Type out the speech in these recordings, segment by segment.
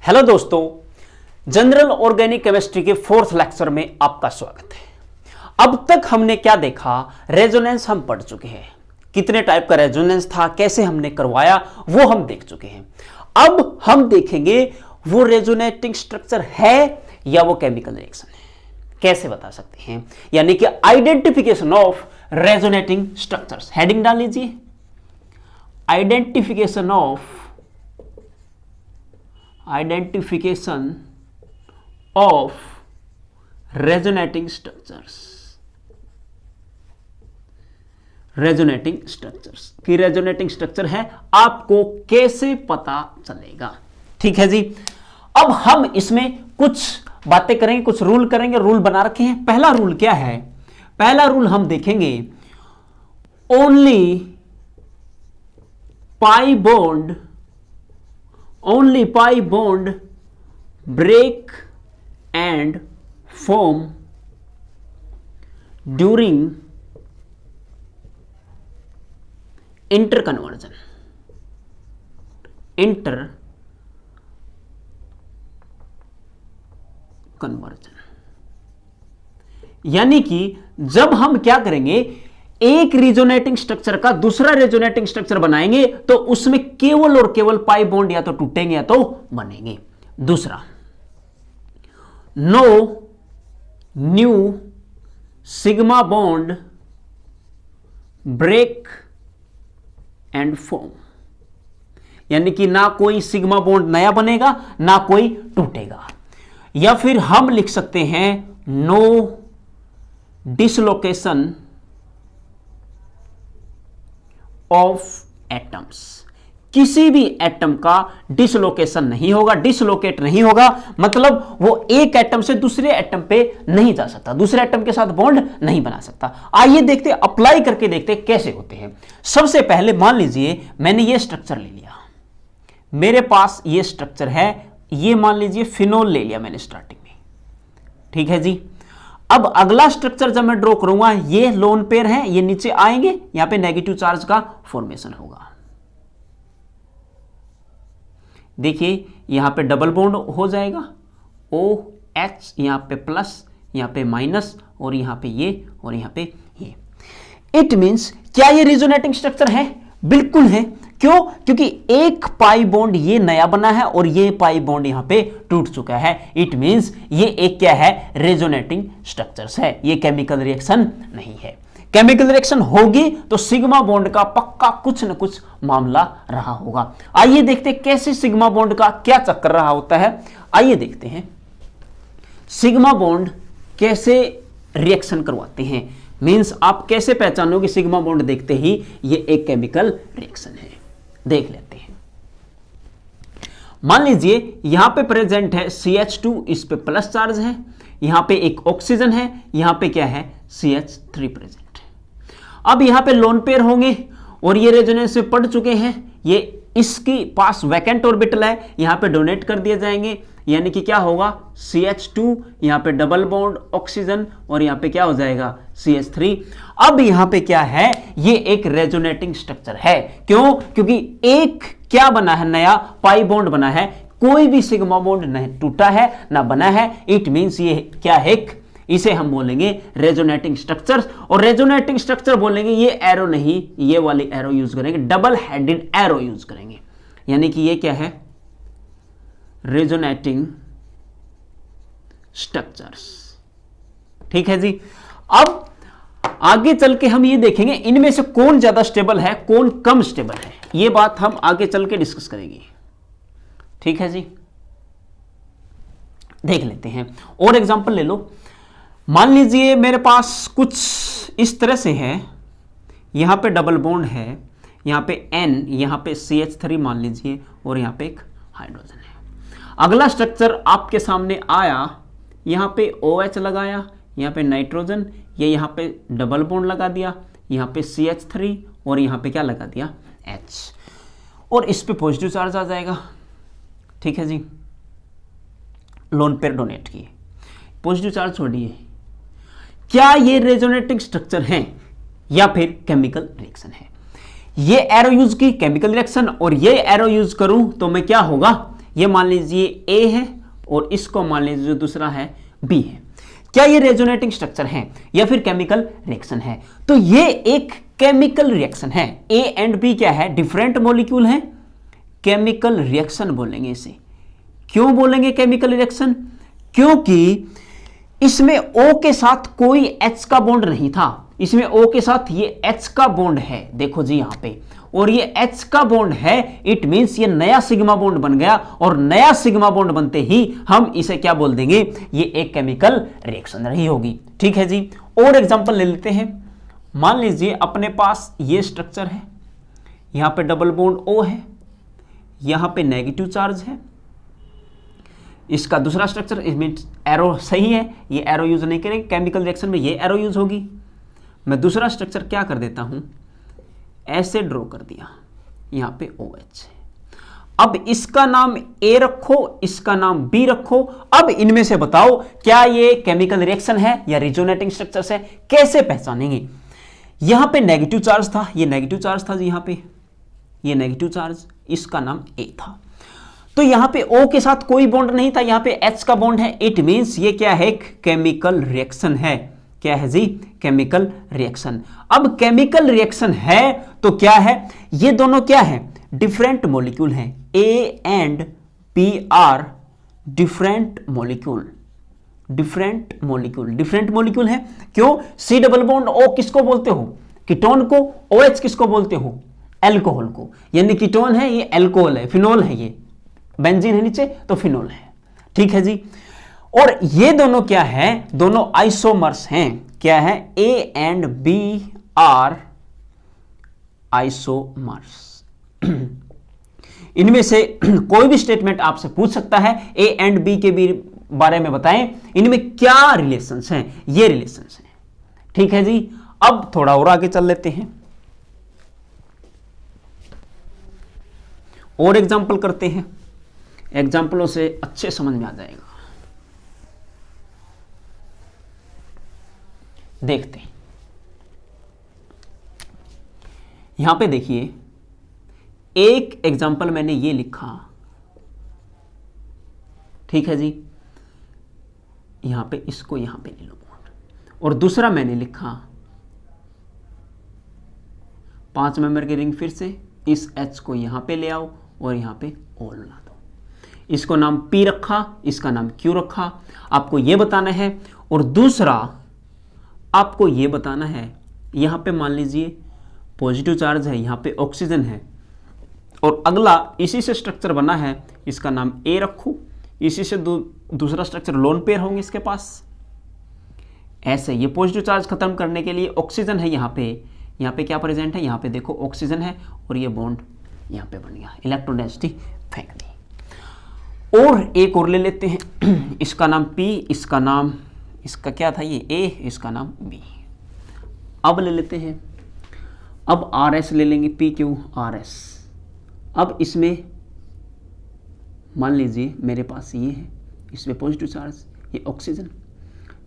Hello दोस्तों, general organic chemistry के fourth lecture में आपका स्वागत है। अब तक हमने क्या देखा? रेजोनेंस हम पढ़ चुके हैं। कितने टाइप का रेजोनेंस था, कैसे हमने करवाया, वो हम देख चुके हैं। अब हम देखेंगे वो रेजोनेटिंग स्ट्रक्चर है या वो केमिकल रिएक्शन है। कैसे बता सकते हैं, यानी कि identification of resonating structures. Heading डाल लीजिए, identification of resonating structures. Resonating structures की रेजोनेटिंग स्ट्रक्चर है, आपको कैसे पता चलेगा? ठीक है जी। अब हम इसमें कुछ बातें करेंगे, कुछ रूल करेंगे। रूल बना रखे हैं। पहला रूल क्या है? पहला रूल हम देखेंगे, only pi bond break and form during interconversion। यानी कि जब हम क्या करेंगे, एक रेजोनेटिंग स्ट्रक्चर का दूसरा रेजोनेटिंग स्ट्रक्चर बनाएंगे तो उसमें केवल और केवल पाई बॉन्ड या तो टूटेंगे या तो बनेंगे। दूसरा, no new sigma bond break and form, यानी कि ना कोई सिग्मा बॉन्ड नया बनेगा ना कोई टूटेगा। या फिर हम लिख सकते हैं, नो डिसलोकेशन ऑफ एटम्स। किसी भी एटम का डिसलोकेशन नहीं होगा, डिसलोकेट नहीं होगा, मतलब वो एक एटम से दूसरे एटम पे नहीं जा सकता, दूसरे एटम के साथ बॉन्ड नहीं बना सकता। आइए देखते, अप्लाई करके देखते कैसे होते हैं। सबसे पहले मान लीजिए मैंने ये स्ट्रक्चर ले लिया, मेरे पास ये स्ट्रक्चर है, ये मान लीजिए फिनोल ले लिया मैंने स्टार्टिंग में। ठीक है जी। अब अगला स्ट्रक्चर जब मैं ड्रॉ करूंगा, ये लोन पेयर है, ये नीचे आएंगे, यहां पे नेगेटिव चार्ज का फॉर्मेशन होगा। देखिए यहां पे डबल बॉन्ड हो जाएगा, OH, यहां पे प्लस, यहां पे माइनस, और यहां पे ये, और यहां पे ये। इट मींस क्या ये रेजोनेटिंग स्ट्रक्चर है? बिल्कुल है। क्यों? क्योंकि एक पाई बॉन्ड ये नया बना है और ये पाई बॉन्ड यहां पे टूट चुका है। इट मींस ये एक क्या है? रेजोनेटिंग स्ट्रक्चर्स है, ये केमिकल रिएक्शन नहीं है। केमिकल रिएक्शन होगी तो सिग्मा बॉन्ड का पक्का कुछ न कुछ मामला रहा होगा। आइए देखते हैं कैसे सिग्मा बॉन्ड का क्या चक्कर रहा होता है। आइए देखते हैं सिग्मा बॉन्ड कैसे रिएक्शन करवाते हैं। मींस आप कैसे पहचानोगे सिग्मा बॉन्ड देखते ही ये एक केमिकल रिएक्शन है। देख लेते हैं। मान लीजिए यहां पे प्रेजेंट है CH2, इस पे प्लस चार्ज है, यहां पे एक ऑक्सीजन है, यहां पे क्या है? CH3 प्रेजेंट है। अब यहां पे लोन पेयर होंगे और ये रेजोनेंस में पड़ चुके हैं, ये इसकी पास वैकेंट ऑर्बिटल है, यहां पे डोनेट कर दिए जाएंगे, यानी कि क्या होगा? CH2, यहां पे डबल बॉन्ड ऑक्सीजन, और यहां पे क्या हो जाएगा? CH3। अब यहां पे क्या है? ये एक रेजोनेटिंग स्ट्रक्चर है। क्यों? क्योंकि एक क्या बना है? नया पाई बॉन्ड बना है, कोई भी सिग्मा बॉन्ड नहीं टूटा है ना बना है। इट मींस ये क्या है? इसे हम बोलेंगे रेजोनेटिंग स्ट्रक्चर्स। और रेजोनेटिंग स्ट्रक्चर बोलेंगे, ये एरो नहीं, ये वाली एरो यूज करेंगे, डबल हेडेड एरो यूज करेंगे, यानी कि ये क्या है? Resonating structures. ठीक है जी। अब आगे चल के हम ये देखेंगे इनमें से कौन ज्यादा स्टेबल है, कौन कम स्टेबल है, ये बात हम आगे चल के डिस्कस करेंगे। ठीक है जी। देख लेते हैं और एग्जांपल ले लो। मान लीजिए मेरे पास कुछ इस तरह से है, यहां पे डबल बॉन्ड है, यहां पे N, यहां पे CH3 मान लीजिए, और यहां पे एक हाइड्रोजन है। अगला स्ट्रक्चर आपके सामने आया, यहां पे OH लगाया, यहां पे नाइट्रोजन, ये यहां पे डबल बॉन्ड लगा दिया, यहां पे CH3, और यहां पे क्या लगा दिया? H, और इस पे पॉजिटिव चार्ज आ जाएगा। ठीक है जी। लोन पेयर डोनेट किए, पॉजिटिव चार्ज छोड़िए। क्या ये रेजोनेटिंग स्ट्रक्चर है या फिर केमिकल रिएक्शन है? ये एरो यूज की केमिकल रिएक्शन, और ये एरो यूज करूं तो मैं क्या होगा? ये मान लीजिए ए है और इसको मान लीजिए जो दूसरा है बी है। क्या ये रेजोनेटिंग स्ट्रक्चर है या फिर केमिकल रिएक्शन है? तो ये एक केमिकल रिएक्शन है। ए एंड बी क्या है? डिफरेंट मॉलिक्यूल है, केमिकल रिएक्शन बोलेंगे इसे। क्यों बोलेंगे केमिकल रिएक्शन? क्योंकि इसमें O के साथ कोई H का बॉन्ड नहीं था, इसमें O के साथ ये H का बॉन्ड है, देखो जी यहां पे, और ये H का बॉन्ड है। इट मींस ये नया सिग्मा बॉन्ड बन गया, और नया सिग्मा बॉन्ड बनते ही हम इसे क्या बोल देंगे? ये एक केमिकल रिएक्शन रही होगी। ठीक है जी। और एग्जांपल ले लेते हैं। मान लीजिए अपने पास ये स्ट्रक्चर है, यहां पे डबल बॉन्ड O है, यहां पे नेगेटिव चार्ज है, इसका दूसरा स्ट्रक्चर, इसमें एरो सही है, ये एरो यूज नहीं करेंगे, केमिकल रिएक्शन में ये एरो यूज होगी। मैं दूसरा स्ट्रक्चर क्या कर देता हूं, ऐसे ड्रॉ कर दिया, यहां पे OH है। अब इसका नाम A रखो, इसका नाम B रखो। अब इनमें से बताओ क्या ये केमिकल रिएक्शन है या रिजोनेटिंग स्ट्रक्चर्स है? कैसे पहचानेंगे? यहां पे नेगेटिव चार्ज था, ये नेगेटिव चार्ज था जी, यहां पे ये नेगेटिव चार्ज, इसका नाम A था। तो यहां पे O के साथ कोई बॉन्ड नहीं था, यहां पे H का बॉन्ड है। इट मींस ये क्या है? केमिकल रिएक्शन है। क्या है जी? Chemical reaction. अब केमिकल रिएक्शन है तो क्या है? ये दोनों क्या है? डिफरेंट मॉलिक्यूल हैं। A and B are different molecule, different molecule, different molecule है। क्यों? C डबल बॉन्ड O किसको बोलते हो? कीटोन को। OH किसको बोलते हो? एल्कोहल को। यानी कीटोन है, ये एल्कोहल है, फिनोल है, ये बेंजीन है नीचे तो फिनोल है। ठीक है जी। और ये दोनों क्या है? दोनों आइसोमर्स हैं। क्या है? A and B are isomers. इनमें से कोई भी स्टेटमेंट आपसे पूछ सकता है, A एंड B के भी बारे में बताएं, इनमें क्या रिलेशंस हैं? ये रिलेशंस हैं। ठीक है जी। अब थोड़ा और आगे चल लेते हैं और एग्जाम्पल करते हैं। एग्जाम्पलों से अच्छे समझ में आ जाएगा। देखते हैं। यहां पे देखिए, एक एग्जाम्पल मैंने ये लिखा, ठीक है जी, यहां पे इसको यहां पे ले लो बॉन्ड, और दूसरा मैंने लिखा 5 मेंबर की रिंग, फिर से इस H को यहां पे ले आओ और यहां पे O बना दो। इसको नाम P रखा, इसका नाम Q रखा। आपको यह बताना है, और दूसरा आपको यह बताना है, यहां पे मान लीजिए पॉजिटिव चार्ज है, यहां पे ऑक्सीजन है, और अगला इसी से स्ट्रक्चर बना है, इसका नाम A रखो। इसी से दूसरा स्ट्रक्चर लोन पेयर होंगे इसके पास। ऐसे ये पॉजिटिव चार्ज खत्म करने के लिए ऑक्सीजन है यहां पे क्या प्रेजेंट है? यहां पे देखो ऑक्सीजन है, और ये बॉन्ड यहां पे बन गया, इलेक्ट्रॉन डेंसिटी फेंक दी। और एक और ले लेते हैं, इसका नाम P, इसका नाम, इसका क्या था ये A, इसका नाम B। अब ले लेते हैं, अब RS ले लेंगे, PQRS। अब इसमें मान लीजिए मेरे पास ये है, इसमें पॉजिटिव चार्ज, ये ऑक्सीजन,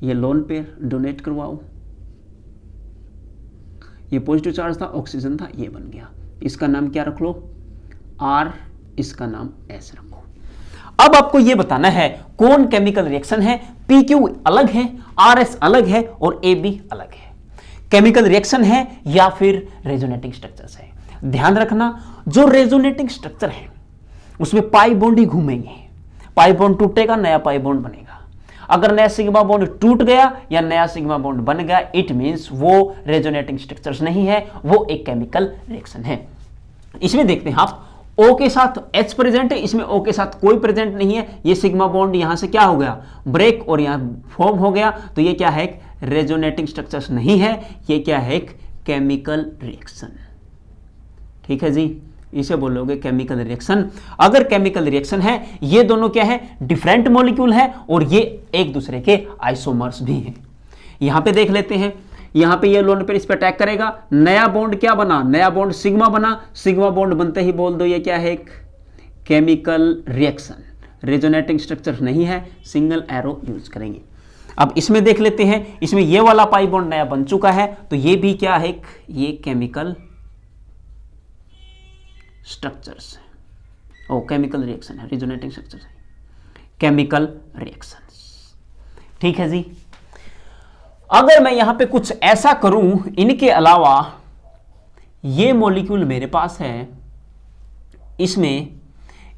ये लोन पेयर डोनेट करवाओ, ये पॉजिटिव चार्ज था, ऑक्सीजन था, ये बन गया। इसका नाम क्या रख लो? R, इसका नाम S रखो। अब आपको यह बताना है कौन केमिकल रिएक्शन है। PQ अलग है, RS अलग है, और AB अलग है। केमिकल रिएक्शन है या फिर रेजोनेटिंग स्ट्रक्चर्स है। ध्यान रखना, जो रेजोनेटिंग स्ट्रक्चर है उसमें पाई बॉन्ड ही घूमेंगे। पाई बॉन्ड टूटेगा, नया पाई बॉन्ड बनेगा। अगर नया सिग्मा बॉन्ड टूट गया या नया सिग्मा बॉन्ड बन गया, इट मींस वो रेजोनेटिंग स्ट्रक्चर्स नहीं है, वो एक केमिकल रिएक्शन है। इसमें देखते हैं आप, O के साथ H प्रेजेंट है, इसमें O के साथ कोई प्रेजेंट नहीं है। ये सिग्मा बॉन्ड यहां से क्या हो गया? ब्रेक, और यहां फॉर्म हो गया। तो ये क्या है? एक रेजोनेटिंग स्ट्रक्चर्स नहीं है, ये क्या है? एक केमिकल रिएक्शन। ठीक है जी, इसे बोलोगे केमिकल रिएक्शन। अगर केमिकल रिएक्शन है, ये दोनों क्या है? डिफरेंट मॉलिक्यूल है, और ये एक दूसरे के आइसोमर्स भी हैं। यहां पे देख लेते हैं, यहां पे ये लोन पेयर इस पे अटैक करेगा, नया बॉन्ड क्या बना? नया बॉन्ड सिग्मा बना। सिग्मा बॉन्ड बनते ही बोल दो ये क्या है? एक केमिकल रिएक्शन। रेजोनेटिंग स्ट्रक्चर नहीं है, सिंगल एरो यूज करेंगे। अब इसमें देख लेते हैं, इसमें ये वाला पाई बॉन्ड नया बन चुका है, तो ये भी क्या है? ये केमिकल स्ट्रक्चर्स है। केमिकल रिएक्शन है, रेजोनेटिंग स्ट्रक्चर है, केमिकल रिएक्शंस। ठीक है जी। अगर मैं यहां पे कुछ ऐसा करूं, इनके अलावा ये मॉलिक्यूल मेरे पास है, इसमें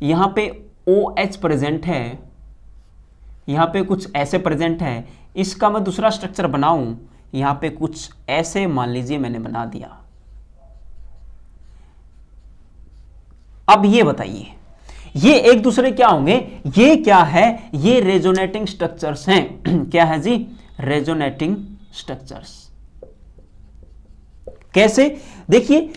यहां पे OH प्रेजेंट है, यहां पे कुछ ऐसे प्रेजेंट है, इसका मैं दूसरा स्ट्रक्चर बनाऊं, यहां पे कुछ ऐसे मान लीजिए मैंने बना दिया। अब ये बताइए, ये एक दूसरे क्या होंगे, ये क्या है, ये रेजोनेटिंग स्ट्रक्चर्स हैं। क्या है जी, रेजोनेटिंग स्ट्रक्चर्स। कैसे, देखिए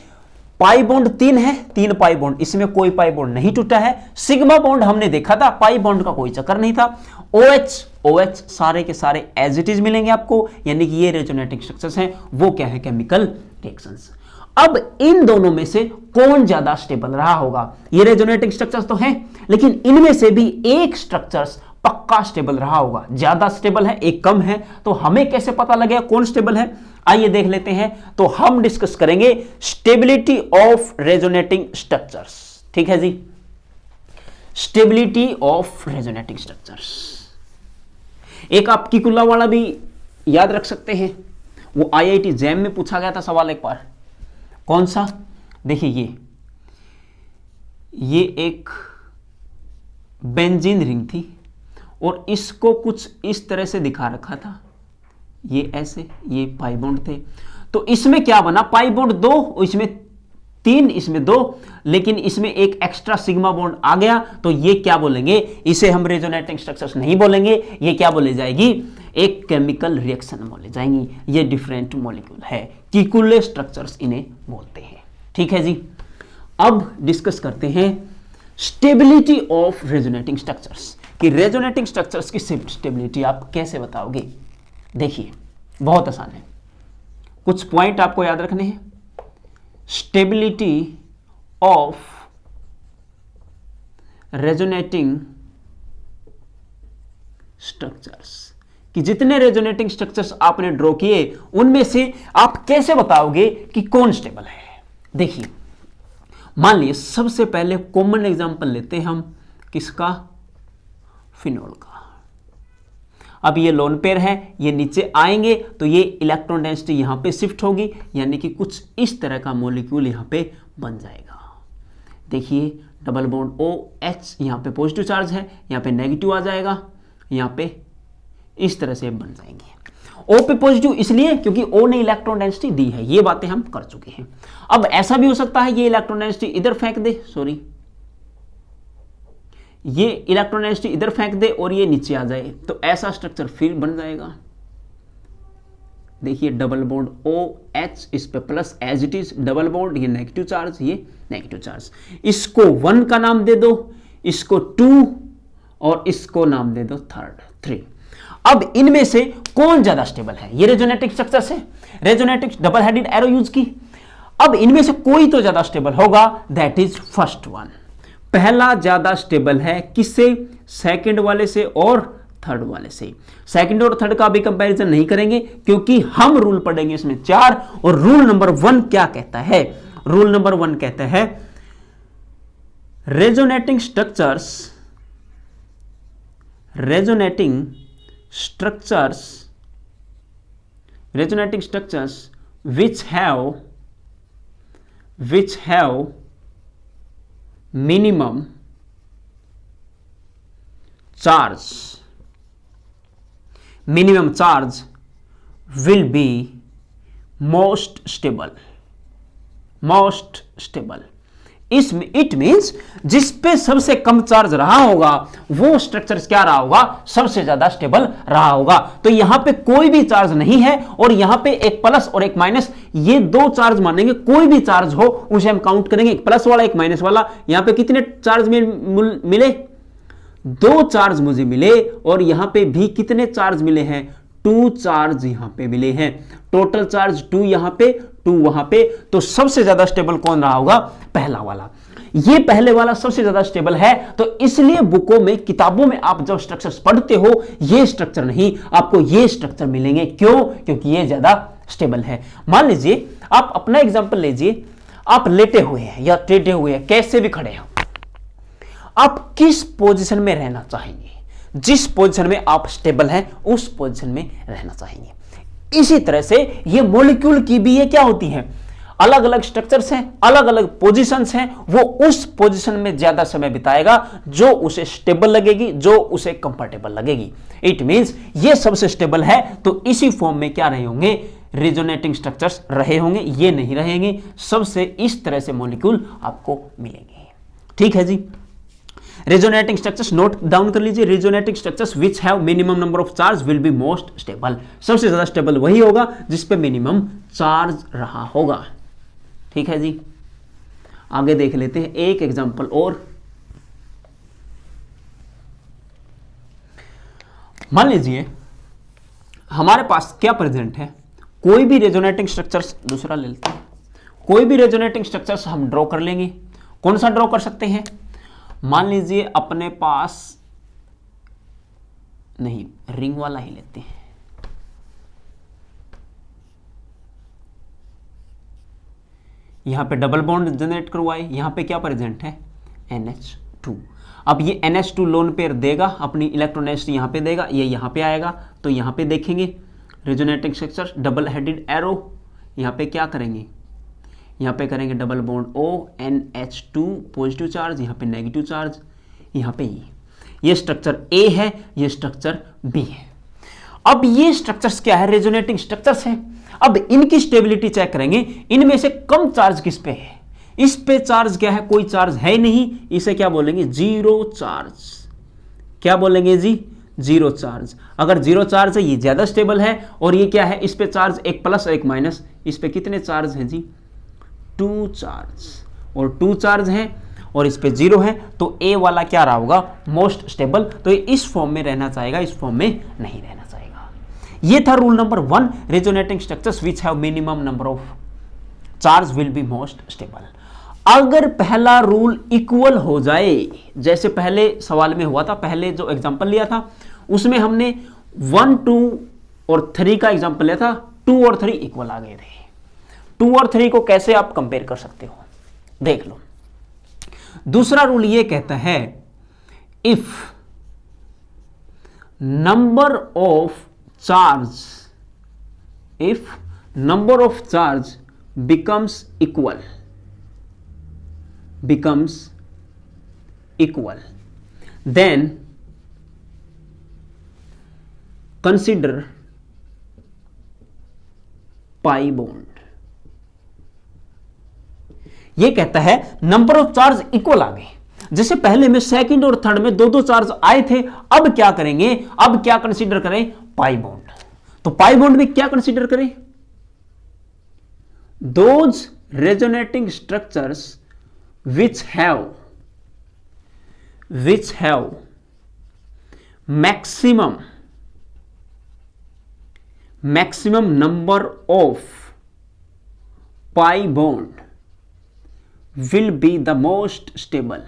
पाई बॉन्ड 3 है, 3 पाई बॉन्ड, इसमें कोई पाई बॉन्ड नहीं टूटा है। सिग्मा बॉन्ड हमने देखा था, पाई बॉन्ड का कोई चक्कर नहीं था। OH सारे के सारे एज इट इज मिलेंगे आपको, यानी कि ये रेजोनेटिंग स्ट्रक्चर्स हैं, वो क्या है, केमिकल रिएक्शंस। अब इन दोनों में से कौन ज्यादा स्टेबल रहा होगा, ये रेजोनेटिंग स्ट्रक्चर्स तो हैं, लेकिन इनमें से भी एक स्ट्रक्चर्स पक्का स्टेबल रहा होगा, ज्यादा स्टेबल है, एक कम है। तो हमें कैसे पता लगेगा कौन स्टेबल है, आइए देख लेते हैं। तो हम डिस्कस करेंगे स्टेबिलिटी ऑफ रेजोनेटिंग स्ट्रक्चर्स। ठीक है जी, स्टेबिलिटी ऑफ रेजोनेटिंग स्ट्रक्चर्स। एक आप किकुला वाला भी याद रख सकते हैं, वो IIT जैम में पूछा गया था सवाल एक बार। कौन सा, देखिए ये एक बेंजीन रिंग थी और इसको कुछ इस तरह से दिखा रखा था, ये ऐसे, ये पाई बॉन्ड थे। तो इसमें क्या बना, पाई बॉन्ड 2, इसमें 3, इसमें 2, लेकिन इसमें एक एक्स्ट्रा सिग्मा बॉन्ड आ गया। तो ये क्या बोलेंगे, इसे हम रेजोनेटिंग स्ट्रक्चर्स नहीं बोलेंगे, ये क्या बोले जाएगी, एक केमिकल रिएक्शन बोले जाएंगी। ये डिफरेंट मॉलिक्यूल है, किकुले स्ट्रक्चर्स इन्हें बोलते हैं। ठीक है जी। अब डिस्कस करते हैं स्टेबिलिटी ऑफ रेजोनेटिंग स्ट्रक्चर्स, कि रेजोनेटिंग स्ट्रक्चर्स की स्टेबिलिटी आप कैसे बताओगे। देखिए बहुत आसान है, कुछ पॉइंट आपको याद रखने हैं। स्टेबिलिटी ऑफ रेजोनेटिंग स्ट्रक्चर्स, कि जितने रेजोनेटिंग स्ट्रक्चर्स आपने ड्रॉ किए उनमें से आप कैसे बताओगे कि कौन स्टेबल है। देखिए मान लीजिए सबसे पहले कॉमन एग्जांपल लेते हैं हम, किसका, फिनोल का। अब ये लोन पेयर है, ये नीचे आएंगे तो ये इलेक्ट्रॉन डेंसिटी यहां पे शिफ्ट होगी, यानी कि कुछ इस तरह का मॉलिक्यूल यहां पे बन जाएगा। देखिए डबल बॉन्ड OH, यहां पे पॉजिटिव चार्ज है, यहां पे नेगेटिव आ जाएगा, यहां पे इस तरह से बन जाएंगे। O पे पॉजिटिव इसलिए क्योंकि O ने इलेक्ट्रॉन डेंसिटी दी है, ये बातें हम कर चुके हैं। अब ऐसा भी हो सकता है ये इलेक्ट्रॉन डेंसिटी इधर फेंक दे, सॉरी ये इलेक्ट्रॉन डेंसिटी इधर फेंक दे और ये नीचे आ जाए, तो ऐसा स्ट्रक्चर फिर बन जाएगा। देखिए डबल बॉन्ड OH, इस पे plus as it is, double bond, ये नेगेटिव चार्ज, ये नेगेटिव चार्ज। इसको 1 का नाम दे दो, इसको 2 और इसको नाम दे दो 3। अब इनमें से कौन ज्यादा स्टेबल है, ये रेजोनेटिंग स्ट्रक्चर है, resonating double headed arrow use की। अब इनमें से कोई तो ज्यादा स्टेबल होगा, दैट इज फर्स्ट वन। पहला ज्यादा स्टेबल है किससे, सेकंड वाले से और थर्ड वाले से। सेकंड और थर्ड का भी कंपैरिजन नहीं करेंगे क्योंकि हम रूल पढ़ेंगे इसमें 4, और रूल नंबर 1 क्या कहता है, रूल नंबर 1 कहता है resonating structures which have minimum charge will be most stable। इसमें इट मींस जिस पे सबसे कम चार्ज रहा होगा वो स्ट्रक्चर क्या रहा होगा, सबसे ज्यादा स्टेबल रहा होगा। तो यहां पे कोई भी चार्ज नहीं है और यहां पे एक प्लस और एक माइनस, ये 2 चार्ज मानेंगे, कोई भी चार्ज हो उसे हम काउंट करेंगे, एक प्लस वाला एक माइनस वाला। यहां पे कितने चार्ज मिले, 2 चार्ज मुझे मिले, और यहां पे भी कितने चार्ज मिले हैं, 2 चार्ज यहां पे मिले हैं। टोटल चार्ज 2 यहां पे, 2 वहां पे। तो सबसे ज्यादा स्टेबल कौन रहा होगा, पहला वाला। ये पहले वाला सबसे ज्यादा स्टेबल है, तो इसलिए बुकों में, किताबों में आप जब स्ट्रक्चर्स पढ़ते हो ये स्ट्रक्चर नहीं, आपको ये स्ट्रक्चर मिलेंगे। क्यों, क्योंकि ये ज्यादा स्टेबल है। मान लीजिए आप अपना एग्जांपल लीजिए, आप लेटे हुए हैं या टेढ़े हुए हैं, कैसे भी खड़े हैं, आप किस पोजीशन में रहना चाहेंगे, जिस पोजीशन में आप स्टेबल हैं उस पोजीशन में रहना चाहेंगे। इसी तरह से ये मॉलिक्यूल की भी ये क्या होती है, अलग अलग स्ट्रक्चर्स हैं, अलग अलग पोजीशंस हैं, वो उस पोजीशन में ज्यादा समय बिताएगा जो उसे स्टेबल लगेगी, जो उसे कंफर्टेबल लगेगी। इट मींस ये सबसे स्टेबल है तो इसी फॉर्म में क्या रहे होंगे, रेजोनेटिंग स्ट्रक्चर्स रहे होंगे, ये नहीं रहेंगे। सबसे इस तरह से मॉलिक्यूल आपको मिलेंगे। ठीक है जी। रेजोनेटिंग स्ट्रक्चर्स नोट डाउन कर लीजिए। Resonating structures which have minimum number of charge will be most stable. सबसे ज्यादा स्टेबल वही होगा जिस पे मिनिमम चार्ज रहा होगा। ठीक है जी। आगे देख लेते हैं एक एग्जांपल और। मान लीजिए हमारे पास क्या प्रेजेंट है, कोई भी रेजोनेटिंग स्ट्रक्चर्स, दूसरा ले लेते हैं, कोई भी रेजोनेटिंग स्ट्रक्चर्स हम ड्रॉ कर लेंगे। कौन सा ड्रॉ कर सकते हैं, मान लीजिए अपने पास, नहीं रिंग वाला ही लेते हैं। यहां पे डबल बॉन्ड जनरेट करवाए, यहां पे क्या प्रेजेंट है, NH2। अब ये NH2 लोन पेयर देगा, अपनी इलेक्ट्रोनेसिटी यहां पे देगा, ये यहां पे आएगा, तो यहां पे देखेंगे resonating structure double headed arrow, यहां पे क्या करेंगे, यहां पे करेंगे double bond O NH2 positive charge, यहां पे नेगेटिव चार्ज, यहां पे ये स्ट्रक्चर A है, ये स्ट्रक्चर B है। अब ये स्ट्रक्चर्स क्या है, रेजोनेटिंग स्ट्रक्चर्स हैं। अब इनकी स्टेबिलिटी चेक करेंगे, इनमें से कम चार्ज किस पे है, इस पे चार्ज क्या है, कोई चार्ज है नहीं, इसे क्या बोलेंगे, जीरो चार्ज। क्या बोलेंगे जी, जीरो चार्ज। अगर जीरो चार्ज है ये ज्यादा स्टेबल है, और ये क्या है, इस पे चार्ज एक प्लस एक माइनस, इस पे कितने चार्ज है जी, 2 चार्ज, और 2 चार्ज है और इस पे 0 है, तो ए वाला क्या रहा होगा, मोस्ट स्टेबल। तो ये इस फॉर्म में रहना चाहेगा, इस फॉर्म में नहीं रहना चाहेगा। ये था rule number 1, resonating structures which have minimum number of charge will be most stable. अगर पहला रूल इक्वल हो जाए, जैसे पहले सवाल में हुआ था, पहले जो एग्जांपल लिया था उसमें हमने 1, 2 और 3 का एग्जांपल लिया था, 2 और 3 इक्वल आ गए थे। 2 और 3 को कैसे आप कंपेयर कर सकते हो, देख लो। दूसरा रूल ये कहता है, if number of charge, if number of charge becomes equal, then consider pi bond। ये कहता है नंबर ऑफ चार्ज इक्वल आ गए, जैसे पहले में सेकंड और थर्ड में 2-2 चार्ज आए थे, अब क्या करेंगे, अब क्या कंसीडर करें, पाई बॉन्ड। तो पाई बॉन्ड में क्या कंसीडर करें, those resonating structures which have maximum number of pi bond will be the most stable,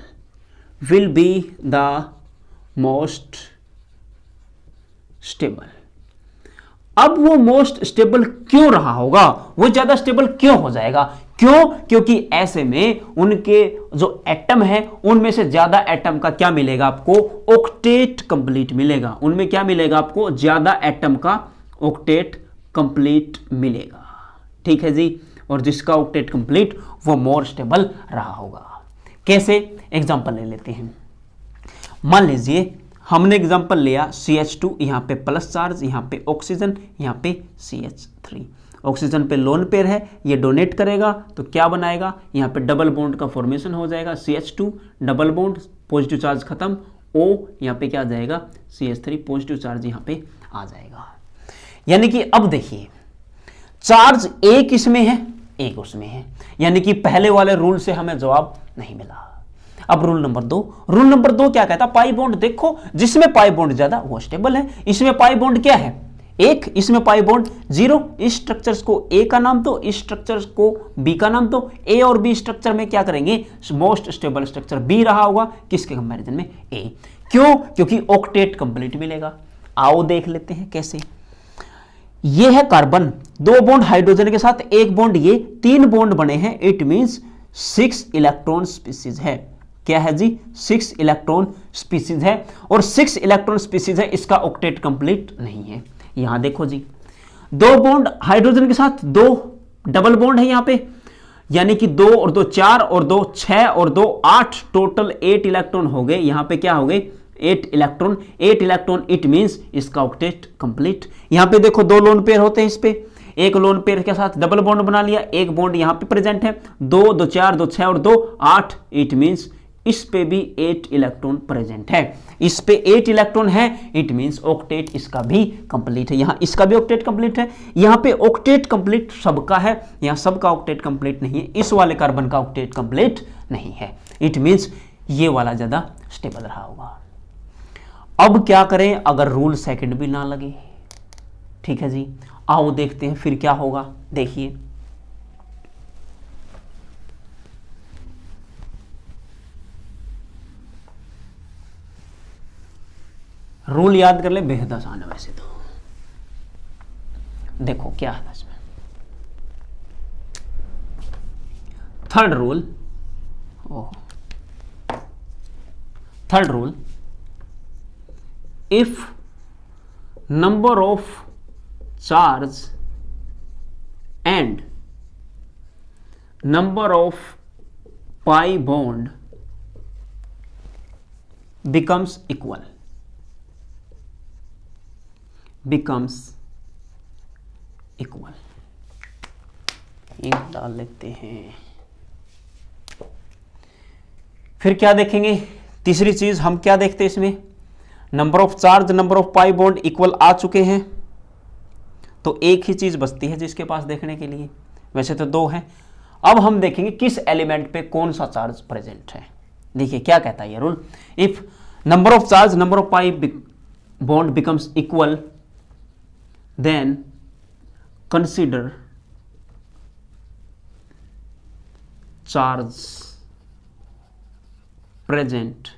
अब वो मोस्ट स्टेबल क्यों रहा होगा, वो ज्यादा स्टेबल क्यों हो जाएगा, क्यों, क्योंकि ऐसे में उनके जो एटम है उनमें से ज्यादा एटम का क्या मिलेगा आपको, ऑक्टेट कंप्लीट मिलेगा। उनमें क्या मिलेगा आपको, ज्यादा एटम का ऑक्टेट कंप्लीट मिलेगा। ठीक है जी। और जिसका ऑक्टेट कंप्लीट वो मोर स्टेबल रहा होगा। कैसे, एग्जांपल ले लेते हैं। मान लीजिए हमने एग्जांपल लिया CH2, यहां पे प्लस चार्ज, यहां पे ऑक्सीजन, यहां पे CH3। ऑक्सीजन पे लोन पेयर है, ये डोनेट करेगा तो क्या बनाएगा, यहां पे डबल बॉन्ड का फॉर्मेशन हो जाएगा, CH2 double bond, positive charge खत्म, O यहां पे क्या आ जाएगा, CH3 पॉजिटिव चार्ज यहां पे आ जाएगा। यानी कि अब देखिए चार्ज एक इसमें है, एक उसमें है, यानी कि पहले वाले रूल से हमें जवाब नहीं मिला। अब रूल नंबर 2, रूल नंबर 2 क्या कहता है, पाई बॉन्ड देखो, जिसमें पाई बॉन्ड ज्यादा वो स्टेबल है। इसमें पाई बॉन्ड क्या है, 1, इसमें पाई बॉन्ड 0। इस स्ट्रक्चर्स को A का नाम दो, इस स्ट्रक्चर्स को B का नाम दो। A और B स्ट्रक्चर में क्या करेंगे, मोस्ट स्टेबल स्ट्रक्चर B रहा होगा, किसके कंपैरिजन में, A। क्यों, क्योंकि ऑक्टेट कंप्लीट मिलेगा। आओ देख लेते हैं कैसे। ये है कार्बन, 2 बॉन्ड हाइड्रोजन के साथ 1 बॉन्ड, ये 3 बॉन्ड बने हैं, इट मींस 6 इलेक्ट्रॉन स्पीसीज है। क्या है जी, 6 इलेक्ट्रॉन स्पीसीज है, और 6 इलेक्ट्रॉन स्पीसीज है, इसका ऑक्टेट कंप्लीट नहीं है। यहां देखो जी, 2 बॉन्ड हाइड्रोजन के साथ 2 डबल बॉन्ड है यहां पे, यानी कि 2 और 2 4 और 2 6 और 2 8, टोटल 8 इलेक्ट्रॉन हो गए। यहां पे क्या हो गए, 8 इलेक्ट्रॉन, इट मींस इसका ऑक्टेट कंप्लीट। यहां पे देखो 2 लोन पेयर होते हैं, इस पे एक लोन पेयर के साथ डबल बॉन्ड बना लिया, एक बॉन्ड यहां पे प्रेजेंट है, 2 2 4 2 6 और 2 8, इट मींस इस पे भी 8 इलेक्ट्रॉन प्रेजेंट है, इस पे 8 इलेक्ट्रॉन है, इट मींस ऑक्टेट इसका भी कंप्लीट है। यहां इसका भी ऑक्टेट कंप्लीट है, यहां पे ऑक्टेट कंप्लीट सबका है, यहां सबका ऑक्टेट कंप्लीट नहीं है, इस वाले कार्बन का ऑक्टेट कंप्लीट नहीं है, इट मींस ये वाला ज्यादा स्टेबल रहा होगा। अब क्या करें अगर रूल सेकंड भी ना लगे, ठीक है जी, आओ देखते हैं फिर क्या होगा। देखिए रूल याद कर ले, बेहद आसान है वैसे तो। देखो क्या है इसमें, third rule, if number of charge and number of pi bond becomes equal, एक डाल लेते हैं। फिर क्या देखेंगे, तीसरी चीज हम क्या देखते हैं इसमें, number of charge number of pi bond equal आ चुके हैं, तो एक ही चीज बचती है जिसके पास देखने के लिए, वैसे तो 2 हैं। अब हम देखेंगे किस एलिमेंट पे कौन सा चार्ज प्रेजेंट है। देखिए क्या कहता है ये rule, if number of charge number of pi bond becomes equal, then consider charge present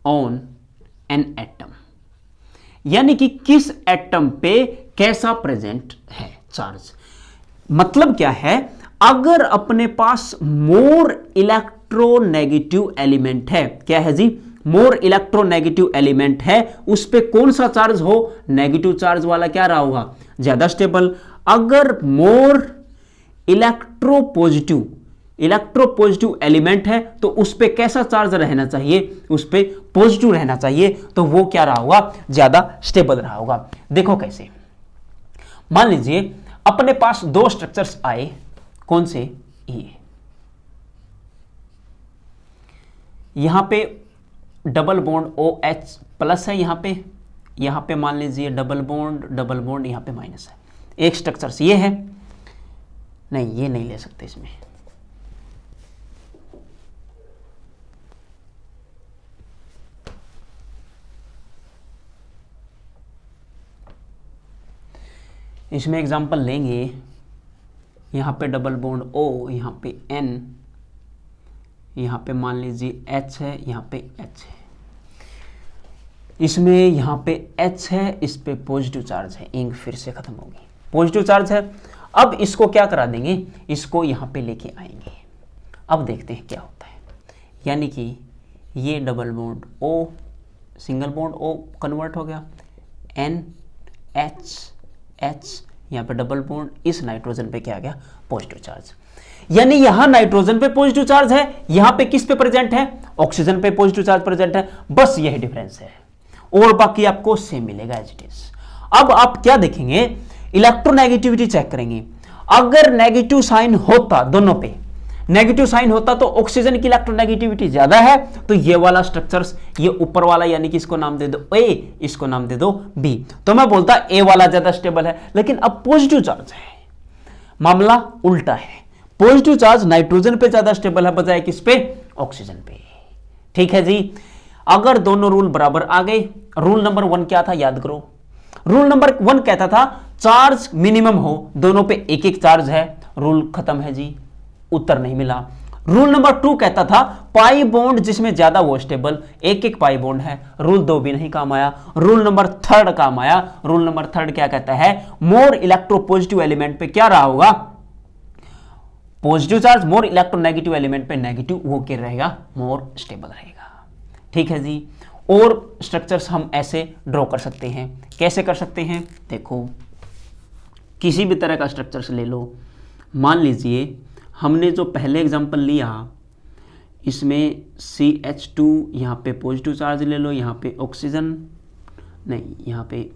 on an atom, यानी कि किस एटम पे कैसा प्रेजेंट है चार्ज। मतलब क्या है, अगर अपने पास मोर इलेक्ट्रोनेगेटिव एलिमेंट है, क्या है जी, मोर इलेक्ट्रोनेगेटिव एलिमेंट है, उस पे कौन सा चार्ज हो, नेगेटिव चार्ज वाला क्या रहा होगा, ज्यादा स्टेबल। अगर मोर इलेक्ट्रोपॉजिटिव एलिमेंट है तो उस पे कैसा चार्ज रहना चाहिए, उस पे पॉजिटिव रहना चाहिए, तो वो क्या रहा होगा, ज्यादा स्टेबल रहा होगा। देखो कैसे, मान लीजिए अपने पास 2 स्ट्रक्चर्स आए, कौन से, ये यहां पे डबल बॉन्ड OH प्लस है, यहां पे मान लीजिए डबल बॉन्ड यहां पे माइनस है। एक स्ट्रक्चर्स ये है, नहीं ये नहीं ले सकते इसमें, इसमें एग्जांपल लेंगे, यहाँ पे डबल बॉन्ड O, यहाँ पे N, यहाँ पे मान लीजिए H है, यहाँ पे H है, इसमें यहाँ पे H है, इस पे पॉजिटिव चार्ज है, इंक फिर से खत्म होगी, पॉजिटिव चार्ज है। अब इसको क्या करा देंगे, इसको यहाँ पे लेके आएंगे। अब देखते हैं क्या होता है, यानी कि ये double bond O, single bond O convert हो गया, NH, यहाँ पे डबल बॉन्ड, इस नाइट्रोजन पे क्या आ गया, पॉजिटिव चार्ज। यानी यहां नाइट्रोजन पे पॉजिटिव चार्ज है, यहां पे किस पे प्रेजेंट है, ऑक्सीजन पे पॉजिटिव चार्ज प्रेजेंट है, बस यही डिफरेंस है, और बाकी आपको सेम मिलेगा एज इट इज। अब आप क्या देखेंगे, इलेक्ट्रोनेगेटिविटी चेक करेंगे। अगर नेगेटिव साइन होता, दोनों पे नेगेटिव साइन होता तो ऑक्सीजन की इलेक्ट्रोनेगेटिविटी ज्यादा है, तो ये वाला स्ट्रक्चर्स, ये ऊपर वाला यानी कि इसको नाम दे दो A, इसको नाम दे दो B, तो मैं बोलता A वाला ज्यादा स्टेबल है। लेकिन अब पॉजिटिव चार्ज है, मामला उल्टा है, पॉजिटिव चार्ज नाइट्रोजन पे ज्यादा स्टेबल है बजाय किस पे, ऑक्सीजन पे। ठीक है जी, अगर दोनों रूल बराबर आ गए, रूल नंबर 1 क्या था याद करो, रूल नंबर 1 कहता था चार्ज मिनिमम हो, दोनों पे एक एक चार्ज है, रूल खत्म है जी, उत्तर नहीं मिला। रूल नंबर 2 कहता था पाई बॉन्ड जिसमें ज्यादा वो स्टेबल, एक एक पाई बॉन्ड है, रूल 2 भी नहीं काम आया। रूल नंबर 3 काम आया, रूल नंबर 3 क्या कहता है, मोर इलेक्ट्रोपॉजिटिव एलिमेंट पे क्या रहा होगा, positive charge more electronegative element पे नेगेटिव वो क्या रहेगा, मोर स्टेबल रहेगा। ठीक है जी। और स्ट्रक्चर्स हम ऐसे ड्रॉ कर सकते हैं, कैसे कर सकते हैं, देखो किसी भी तरह का स्ट्रक्चर्स ले लो। मान लीजिए हमने जो पहले एग्जांपल लिया इसमें CH2 यहाँ पे पॉजिटिव चार्ज ले लो, यहाँ पे ऑक्सीजन नहीं, यहाँ पे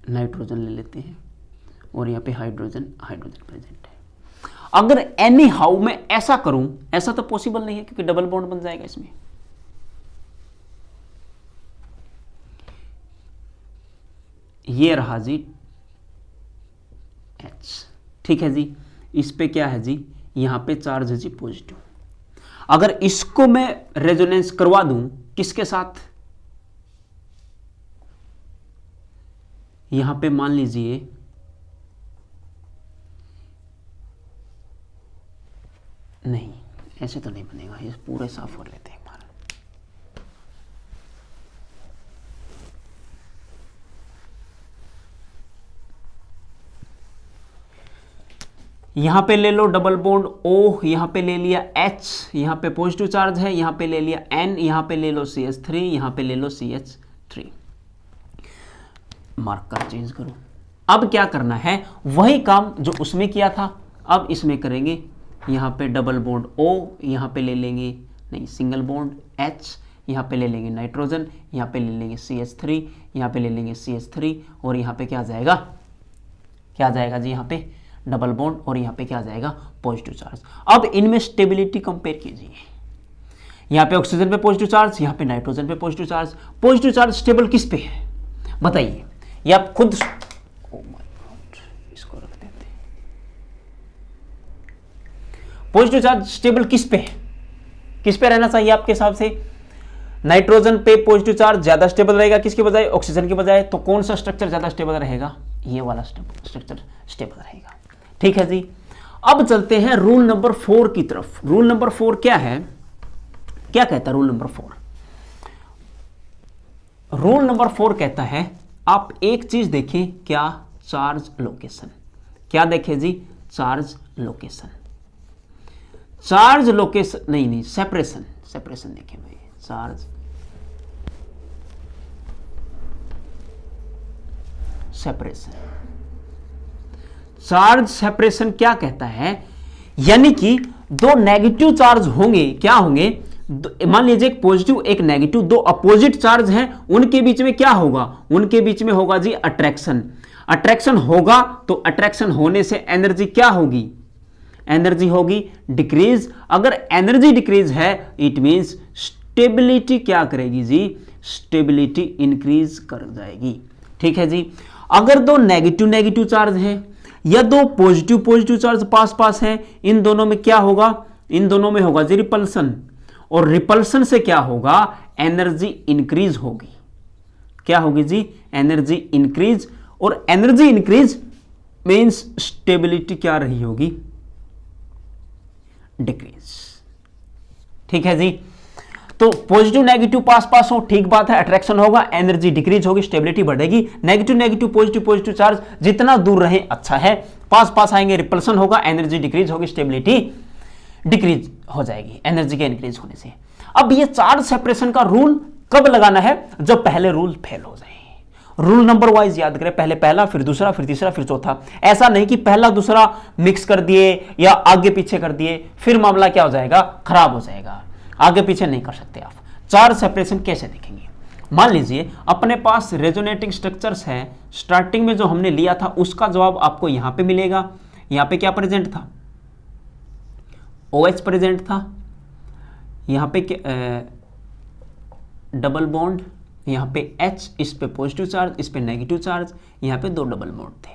नाइट्रोजन ले लेते हैं और यहाँ पे हाइड्रोजन प्रेजेंट है। अगर एनी हाउ मैं ऐसा करूं, ऐसा तो पॉसिबल नहीं है क्योंकि डबल बॉन्ड बन जाएगा इसमें। ये रहा जी H, ठीक है जी। इस पे क्या है जी, यहां पे चार्ज है जी पॉजिटिव। अगर इसको मैं रेजोनेंस करवा दूं किसके साथ, यहां पे मान लीजिए नहीं, ऐसे तो नहीं बनेगा, ये पूरे साफ कर लेते हैं एक बार। यहां पे ले लो डबल बॉन्ड O, यहां पे ले लिया H, यहां पे पॉजिटिव चार्ज है, यहां पे ले लिया N, यहां पे ले लो CH3, यहां पे ले लो CH3। मार्कर चेंज करो। अब क्या करना है, वही काम जो उसमें किया था अब इसमें करेंगे। यहाँ पे डबल बॉन्ड O, यहाँ पे ले लेंगे नहीं सिंगल बॉन्ड H, यहाँ पे ले लेंगे नाइट्रोजन, यहाँ पे ले लेंगे CH3, यहाँ पे ले लेंगे CH3 और यहाँ पे क्या आ जाएगा, क्या आ जाएगा जी, यहाँ पे डबल बॉन्ड और यहाँ पे क्या आ जाएगा, पॉजिटिव चार्ज। अब इनमें स्टेबिलिटी कंपेयर कीजिए। यहाँ पे ऑक्सीजन पे पॉजिटिव चार्ज, यहाँ पे नाइट्रोजन पे positive charge. Positive charge stable किस पे है बताइए, ये आप खुद, इसको रख देते हैं। पॉजिटिव चार्ज स्टेबल किस पे है, किस पे रहना चाहिए आपके हिसाब से, नाइट्रोजन पे पॉजिटिव चार्ज ज्यादा स्टेबल रहेगा किसके बजाय, ऑक्सीजन के बजाय। तो कौन सा स्ट्रक्चर ज्यादा स्टेबल रहेगा, ये वाला स्ट्रक्चर स्टेबल रहेगा। ठीक है जी। अब चलते हैं रूल नंबर 4 की तरफ। रूल नंबर 4 क्या है, क्या कहता है रूल नंबर 4? रूल नंबर 4 कहता है आप एक चीज देखें, क्या, चार्ज लोकेशन। क्या देखें जी, चार्ज लोकेशन। चार्ज लोकेशन नहीं, सेपरेशन, सेपरेशन देखें भाई, चार्ज सेपरेशन। चार्ज सेपरेशन क्या कहता है, यानी कि दो नेगेटिव चार्ज होंगे, क्या होंगे, मान लीजिए एक पॉजिटिव एक नेगेटिव, दो अपोजिट चार्ज हैं, उनके बीच में क्या होगा, उनके बीच में होगा जी अट्रैक्शन। अट्रैक्शन होगा तो अट्रैक्शन होने से एनर्जी क्या होगी, एनर्जी होगी डिक्रीज। अगर एनर्जी डिक्रीज है इट मींस स्टेबिलिटी क्या करेगी जी, स्टेबिलिटी इंक्रीज कर जाएगी। ठीक है जी। अगर दो नेगेटिव नेगेटिव चार्ज हैं या दो पॉजिटिव पॉजिटिव चार्ज पास पास हैं, इन दोनों में क्या होगा, इन दोनों में होगा जी रिपल्सन, और रिपल्सन से क्या होगा, एनर्जी इंक्रीज होगी। क्या होगी जी, एनर्जी इंक्रीज, और एनर्जी इंक्रीज मींस स्टेबिलिटी क्या रही होगी, डिक्रीज। ठीक है जी। तो पॉजिटिव नेगेटिव पास पास हो, ठीक बात है, अट्रैक्शन होगा, एनर्जी डिक्रीज होगी, स्टेबिलिटी बढ़ेगी। Negative negative positive positive charge जितना दूर रहे अच्छा है, पास पास आएंगे रिपल्सन होगा, एनर्जी डिक्रीज होगी, स्टेबिलिटी डिक्रीज हो जाएगी एनर्जी के इंक्रीज होने से। अब ये चार्ज सेपरेशन का रूल कब लगाना है, जब पहले रूल फेल हो जाए। रूल नंबर वाइज याद करें, पहले पहला फिर दूसरा फिर तीसरा फिर चौथा। ऐसा नहीं कि पहला दूसरा मिक्स कर दिए या आगे पीछे कर दिए, फिर मामला क्या हो जाएगा, खराब हो जाएगा। आगे पीछे नहीं कर सकते आप। चार्ज सेपरेशन कैसे देखेंगे, मान लीजिए अपने पास रेजोनेटिंग स्ट्रक्चर्स है, स्टार्टिंग में जो हमने लिया था उसका जवाब आपको यहां पे मिलेगा। यहां पे क्या प्रेजेंट था, OH प्रेजेंट था, यहां पे डबल बॉन्ड, यहां पे H, इस पे पॉजिटिव चार्ज इस पे नेगेटिव चार्ज, यहां पे दो डबल बॉन्ड थे।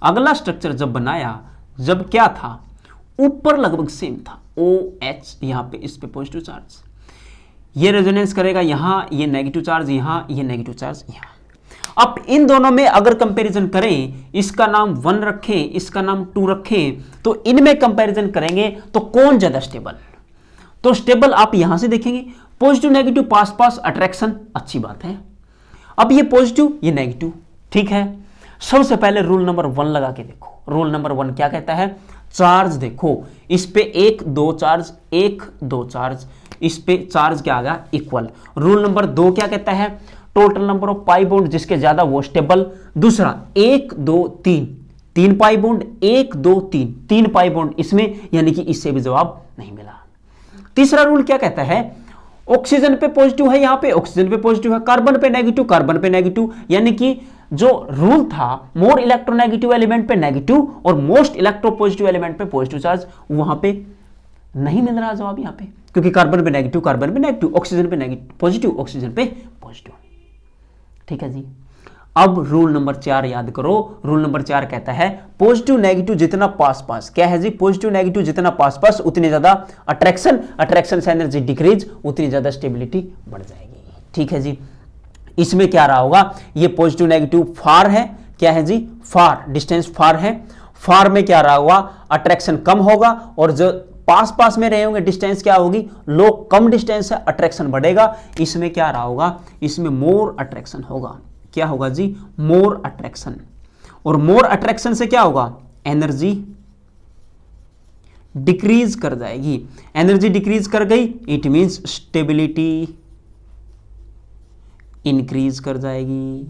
अगला स्ट्रक्चर जब बनाया, जब क्या था, ऊपर लगभग सेम था, OH, यहां पे इस पे पॉजिटिव चार्ज, ये रेजोनेंस करेगा यहां, ये नेगेटिव चार्ज यहां, ये नेगेटिव चार्ज यहां। अब इन दोनों में अगर कंपैरिजन करें, इसका नाम 1 रखें, इसका नाम 2 रखें, तो इनमें कंपैरिजन करेंगे तो कौन ज्यादा स्टेबल, तो स्टेबल आप यहां से देखेंगे, पॉजिटिव नेगेटिव पास पास अट्रैक्शन, अच्छी बात है। अब ये पॉजिटिव ये नेगेटिव, ठीक है। सबसे पहले रूल नंबर 1 लगा के देखो। रूल नंबर 1 क्या कहता है? चार्ज देखो, इस पे 1 2 चार्ज, 1 2 चार्ज, इस पे चार्ज क्या आ गया? इक्वल। रूल नंबर 2 क्या कहता है? Total number of pi bond, जिसके ज्यादा वो स्टेबल। दूसरा 1 2 3, 3 पाई बॉन्ड, 1 2 3, 3 पाई बॉन्ड इसमें, यानी कि इससे भी जवाब नहीं मिला। तीसरा रूल क्या कहता है? ऑक्सीजन पे पॉजिटिव है, यहां पे ऑक्सीजन पे पॉजिटिव है, कार्बन पे नेगेटिव, कार्बन पे नेगेटिव, यानी कि जो रूल था मोर इलेक्ट्रोनेगेटिव एलिमेंट पे नेगेटिव और मोस्ट इलेक्ट्रोपॉजिटिव एलिमेंट पे पॉजिटिव चार्ज, वहां पे नहीं मिल रहा जवाब यहां पे, क्योंकि कार्बन पे नेगेटिव, कार्बन पे नेगेटिव, ऑक्सीजन पे नेगेटिव पॉजिटिव, ऑक्सीजन पे पॉजिटिव। ठीक है जी। अब रूल नंबर 4 याद करो। रूल नंबर 4 कहता है पॉजिटिव नेगेटिव जितना पास पास, क्या है जी? पॉजिटिव नेगेटिव जितना पास पास उतनी ज्यादा अट्रैक्शन, अट्रैक्शन से एनर्जी डिक्रीज, उतनी ज्यादा स्टेबिलिटी बढ़ जाएगी। ठीक है जी। इसमें क्या रहा होगा? ये पॉजिटिव नेगेटिव फार है, क्या है जी? फार, डिस्टेंस फार है। फार में क्या रहा होगा? अट्रैक्शन कम होगा, और जो पास पास में रहे होंगे डिस्टेंस क्या होगी? लो, कम डिस्टेंस है, अट्रैक्शन बढ़ेगा। इसमें क्या रहा होगा? इसमें मोर अट्रैक्शन होगा। क्या होगा जी? More attraction. और मोर अट्रैक्शन से क्या होगा? एनर्जी डिक्रीज कर जाएगी। एनर्जी डिक्रीज कर गई, इट मींस स्टेबिलिटी इंक्रीज कर जाएगी।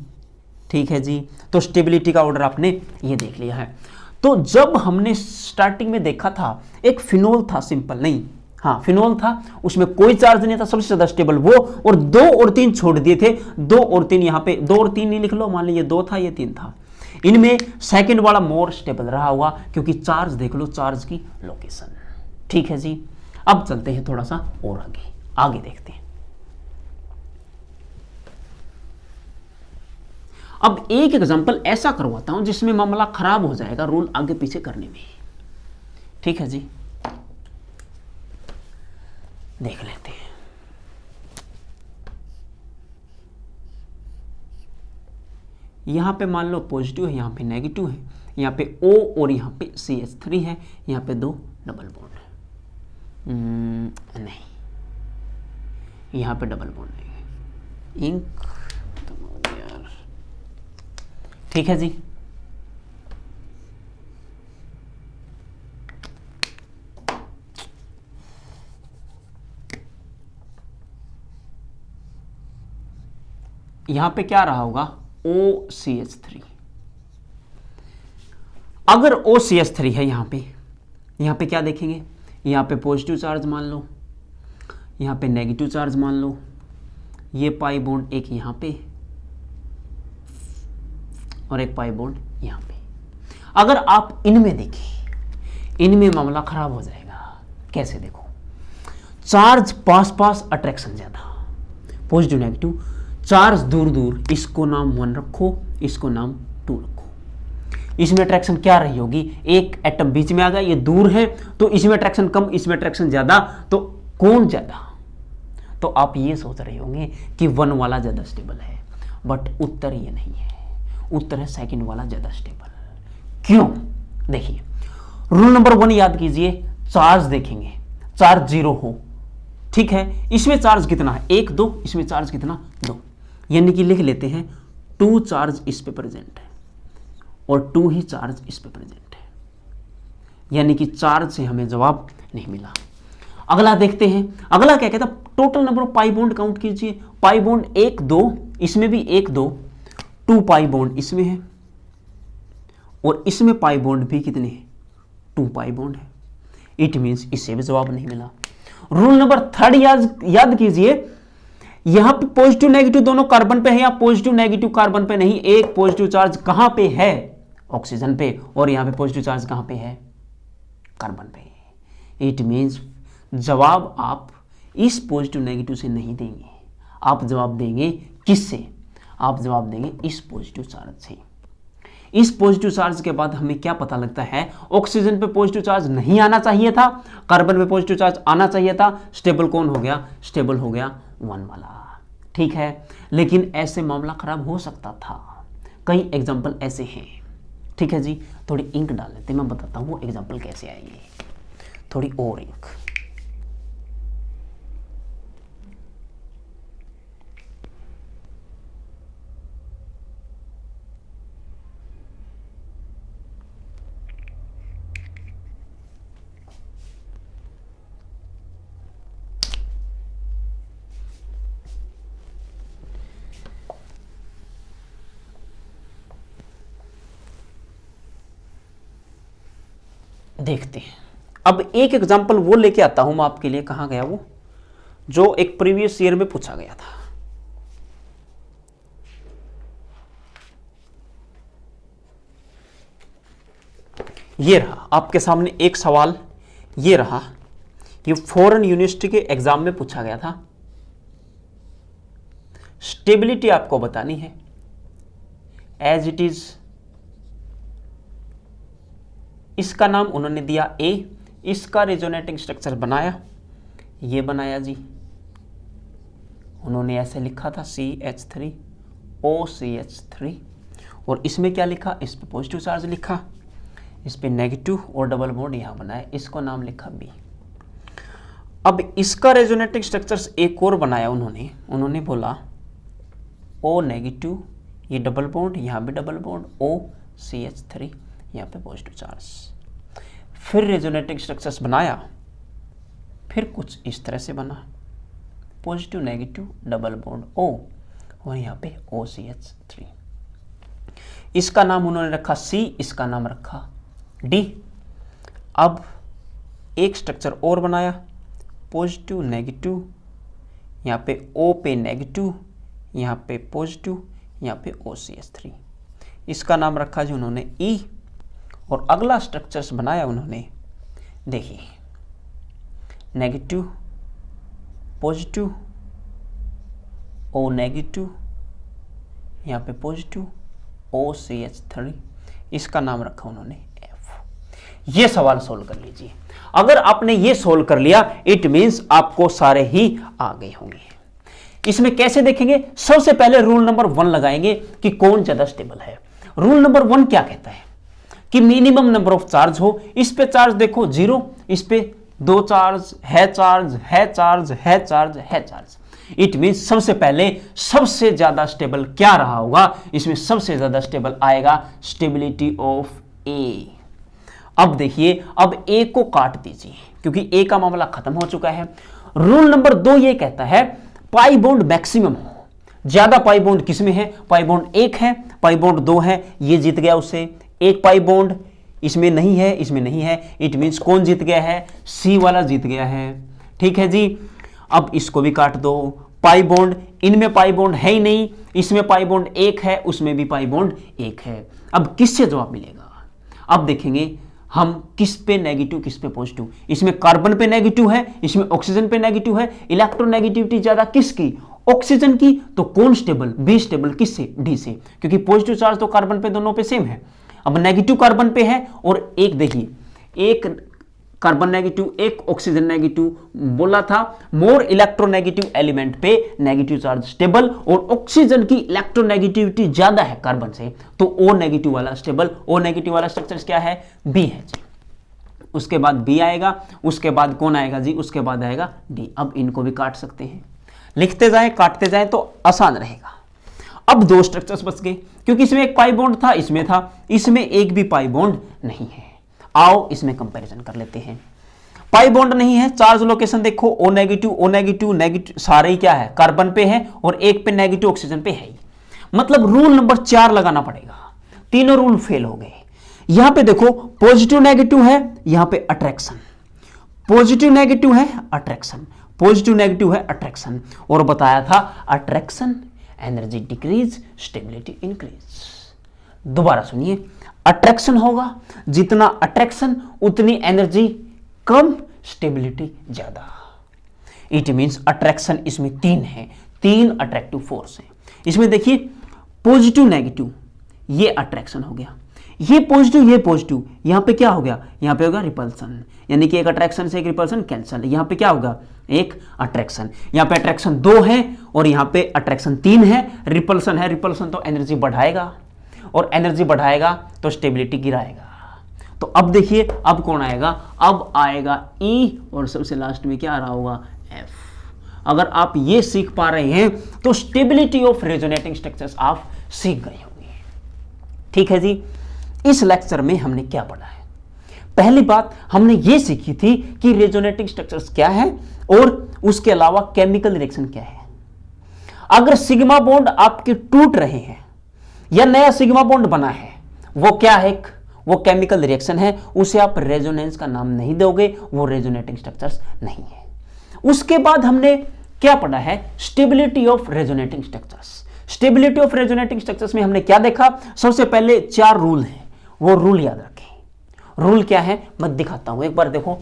ठीक है जी। तो स्टेबिलिटी का ऑर्डर आपने ये देख लिया है। तो जब हमने स्टार्टिंग में देखा था, एक फिनोल था, सिंपल नहीं, हाँ फिनोल था, उसमें कोई चार्ज नहीं था, सबसे ज्यादा स्टेबल वो, और 2 और 3 छोड़ दिए थे। 2 और 3 यहां पे, 2 और 3 नहीं लिख लो, मान लीजिए 2 था, ये 3 था। इनमें सेकंड वाला मोर स्टेबल रहा हुआ, क्योंकि चार्ज देख लो, चार्ज की लोकेशन। ठीक है जी। अब चलते हैं थोड़ा सा और आगे, आगे देखते हैं। अब एक एग्जांपल ऐसा करवाता हूं जिसमें मामला खराब हो जाएगा रूल आगे पीछे करने में। ठीक है जी, देख लेते हैं। यहां पे मान लो पॉजिटिव है, यहां पे नेगेटिव है, यहां पे O और यहां पे CH3 है, यहां पे 2 डबल बॉन्ड है। नहीं, यहां पे डबल बॉन्ड नहीं है। इंक यार। ठीक है जी। यहां पे क्या रहा होगा? OCH3। अगर OCH3 है यहां पे क्या देखेंगे? यहां पे पॉजिटिव चार्ज मान लो, यहां पे नेगेटिव चार्ज मान लो, ये पाई बॉन्ड एक यहां पे और एक पाई बॉन्ड यहां पे। अगर आप इनमें देखें, इनमें मामला खराब हो जाएगा। कैसे? देखो, चार्ज पास पास, अट्रैक्शन ज्यादा, पॉजिटिव नेगेटिव, चार्ज दूर दूर, इसको नाम 1 रखो, इसको नाम 2 रखो। इसमें अट्रैक्शन क्या रही होगी? एक एटम बीच में आ गया, ये दूर है, तो इसमें अट्रैक्शन कम, इसमें अट्रैक्शन ज्यादा, तो कौन ज्यादा? तो आप ये सोच रहे होंगे कि 1 वाला ज्यादा स्टेबल है, बट उत्तर ये नहीं है। उत्तर है सेकंड वाला ज्यादा स्टेबल। क्यों? देखिए, रूल नंबर 1 याद कीजिए। चार्ज देखेंगे, चार्ज 0 हो, ठीक है, इसमें चार्ज कितना है? 1 2, इसमें चार्ज कितना? 2, यानी कि लिख लेते हैं 2 चार्ज इस पे प्रेजेंट है और 2 ही चार्ज इस पे प्रेजेंट है, यानी कि चार्ज से हमें जवाब नहीं मिला। अगला देखते हैं। अगला क्या कहता है? Total number of pi bond count कीजिए। पाई बॉन्ड 1 2, इसमें भी 1 2, 2 पाई बॉन्ड इसमें है, और इसमें पाई बॉन्ड भी कितने हैं? 2 पाई बॉन्ड है। इट मींस इससे भी जवाब नहीं मिला। रूल नंबर 3 याद कीजिए। यहां पे पॉजिटिव नेगेटिव दोनों कार्बन पे है, या पॉजिटिव नेगेटिव कार्बन पे नहीं। एक पॉजिटिव चार्ज कहां पे है? ऑक्सीजन पे, और यहां पे पॉजिटिव चार्ज कहां पे है? कार्बन पे। इट मींस जवाब आप इस पॉजिटिव नेगेटिव से नहीं देंगे, आप जवाब देंगे किससे? आप जवाब देंगे इस पॉजिटिव चार्ज से। इस पॉजिटिव चार्ज के बाद हमें क्या पता लगता है? ऑक्सीजन पे पॉजिटिव चार्ज नहीं आना चाहिए था, कार्बन पे पॉजिटिव चार्ज आना चाहिए था। स्टेबल कौन हो गया? स्टेबल हो गया 1 वाला। ठीक है, लेकिन ऐसे मामला खराब हो सकता था। कई एग्जाम्पल ऐसे हैं। ठीक है जी, थोड़ी इंक डाल लेते हैं, मैं बताता हूँ वो एग्जाम्पल कैसे आएंगे। थोड़ी और इंक। देखते हैं। अब एक एग्जांपल वो लेके आता हूं मैं आपके लिए, कहां गया वो, जो एक प्रीवियस ईयर में पूछा गया था। ये रहा आपके सामने एक सवाल, ये रहा, ये फॉरेन यूनिवर्सिटी के एग्जाम में पूछा गया था। स्टेबिलिटी आपको बतानी है एज इट इज। इसका नाम उन्होंने दिया ए, इसका रेजोनेटिंग स्ट्रक्चर बनाया, ये बनाया जी, उन्होंने ऐसे लिखा था CH3 OCH3, और इसमें क्या लिखा, इस पे पॉजिटिव चार्ज लिखा, इस पे नेगेटिव और डबल बॉन्ड यहां बनाया, इसको नाम लिखा बी। अब इसका रेजोनेटिंग स्ट्रक्चर्स एक और बनाया उन्होंने बोला O नेगेटिव, ये डबल बॉन्ड, यहां भी डबल बॉन्ड, OCH3, यहां पे पॉजिटिव चार्ज। फिर रेजोनेटिंग स्ट्रक्चर्स बनाया, फिर कुछ इस तरह से बना, positive negative double bond O, और यहां पे OCH3। इसका नाम उन्होंने रखा C, इसका नाम रखा D। अब एक स्ट्रक्चर और बनाया, पॉजिटिव नेगेटिव, यहाँ पे O पे नेगेटिव, यहाँ पे पॉजिटिव, यहाँ पे OCH3, इसका नाम रखा जी उन्होंने E। और अगला स्ट्रक्चर्स बनाया उन्होंने, देखिए नेगेटिव पॉजिटिव, O नेगेटिव, यहाँ पे पॉजिटिव, OCH3, इसका नाम रखा उन्होंने F। ये सवाल सोल्व कर लीजिए। अगर आपने ये सोल्व कर लिया इट मींस आपको सारे ही आ गए होंगे। इसमें कैसे देखेंगे, सबसे पहले रूल नंबर 1 लगाएंगे कि कौन ज्यादा स्टेबल है। रूल नंबर 1 क्या कहता है कि मिनिमम नंबर ऑफ चार्ज हो। इस पे चार्ज देखो 0, इस पे 2 चार्ज है, चार्ज है, चार्ज है, चार्ज है, चार्ज। इट मींस सबसे पहले सबसे ज्यादा स्टेबल क्या रहा होगा, इसमें सबसे ज्यादा स्टेबल आएगा स्टेबिलिटी ऑफ ए। अब देखिए, अब ए को काट दीजिए क्योंकि ए का मामला खत्म हो चुका है। रूल नंबर 2 ये कहता है पाई बॉन्ड मैक्सिमम हो। ज्यादा पाई बॉन्ड किसमें है, पाई बॉन्ड 1 है, पाई बॉन्ड 2 है, ये जीत गया उससे। एक पाई बॉन्ड इसमें नहीं है, इसमें नहीं है, इट मींस कौन जीत गया है, सी वाला जीत गया है। ठीक है जी, अब इसको भी काट दो। पाई बॉन्ड, इनमें पाई बॉन्ड है ही नहीं, इसमें पाई बॉन्ड 1 है, उसमें भी पाई बॉन्ड 1 है। अब किससे जवाब मिलेगा, अब देखेंगे हम किस पे नेगेटिव किस पे पॉजिटिव। इसमें कार्बन पे नेगेटिव है, इसमें ऑक्सीजन पे नेगेटिव है। इलेक्ट्रोनेगेटिविटी ज्यादा किसकी, ऑक्सीजन की, तो कौन स्टेबल, बी स्टेबल किससे, डी से, क्योंकि पॉजिटिव चार्ज तो कार्बन पे दोनों पे सेम है। अब नेगेटिव कार्बन पे है और एक देखिए, एक कार्बन नेगेटिव एक ऑक्सीजन नेगेटिव, बोला था मोर इलेक्ट्रोनेगेटिव एलिमेंट पे नेगेटिव चार्ज स्टेबल, और ऑक्सीजन की इलेक्ट्रोनेगेटिविटी ज्यादा है कार्बन से, तो ओ नेगेटिव वाला स्टेबल। ओ नेगेटिव वाला स्ट्रक्चर क्या है, बी है जी। उसके बाद बी आएगा, उसके बाद कौन आएगा जी, उसके बाद आएगा डी। अब इनको भी काट सकते हैं, लिखते जाएं काटते जाएं तो आसान रहेगा। अब 2 स्ट्रक्चर्स बच गए क्योंकि इसमें एक पाई बॉन्ड था, इसमें था, इसमें एक भी पाई बॉन्ड नहीं है। आओ इसमें कंपैरिजन कर लेते हैं। पाई बॉन्ड नहीं है, चार्ज लोकेशन देखो, O negative O negative negative, सारे ही क्या है कार्बन पे है, और एक पे नेगेटिव ऑक्सीजन पे है ही। मतलब रूल नंबर 4 लगाना पड़ेगा, तीनों रूल फेल हो गए। यहां पे देखो पॉजिटिव नेगेटिव है, यहां पे अट्रैक्शन, पॉजिटिव नेगेटिव है अट्रैक्शन, पॉजिटिव नेगेटिव है अट्रैक्शन, और बताया था attraction energy decrease stability increase. दोबारा सुनिए, अट्रैक्शन होगा, जितना अट्रैक्शन उतनी एनर्जी कम, स्टेबिलिटी ज्यादा। इट मींस अट्रैक्शन इसमें 3 है, 3 अट्रैक्टिव फोर्स है। इसमें देखिए पॉजिटिव नेगेटिव, ये अट्रैक्शन हो गया, ये पॉजिटिव, यहां पे क्या हो गया, यहां पे होगा रिपल्सन, यानी कि एक अट्रैक्शन से एक रिपल्सन कैंसिल। यहां पे क्या होगा, एक अट्रैक्शन, यहां पे अट्रैक्शन 2 है और यहां पे अट्रैक्शन 3 है, रिपल्सन है, रिपल्सन तो एनर्जी बढ़ाएगा, और एनर्जी बढ़ाएगा तो स्टेबिलिटी गिराएगा। तो अब देखिए, अब कौन आएगा, अब आएगा ई, और सबसे लास्ट में क्या आ रहा होगा, एफ। अगर आप ये सीख पा रहे हैं तो स्टेबिलिटी ऑफ रेजोनेटिंग स्ट्रक्चर्स आप सीख गए होंगे। ठीक है जी, इस लेक्चर में हमने क्या पढ़ा है, पहली बात हमने ये सीखी थी कि रेजोनेटिंग स्ट्रक्चर्स क्या है और उसके अलावा केमिकल रिएक्शन क्या है। अगर सिग्मा बॉन्ड आपके टूट रहे हैं या नया सिग्मा बॉन्ड बना है, वो क्या है, वो केमिकल रिएक्शन है, उसे आप रेजोनेंस का नाम नहीं दोगे, वो रेजोनेटिंग स्ट्रक्चर्स नहीं है। उसके बाद हमने क्या पढ़ा है, stability of resonating structures. Stability of resonating structures में हमने क्या देखा, सबसे पहले 4 रूल हैं, वो रूल याद रखें। रूल क्या है मैं दिखाता हूं, एक बार देखो,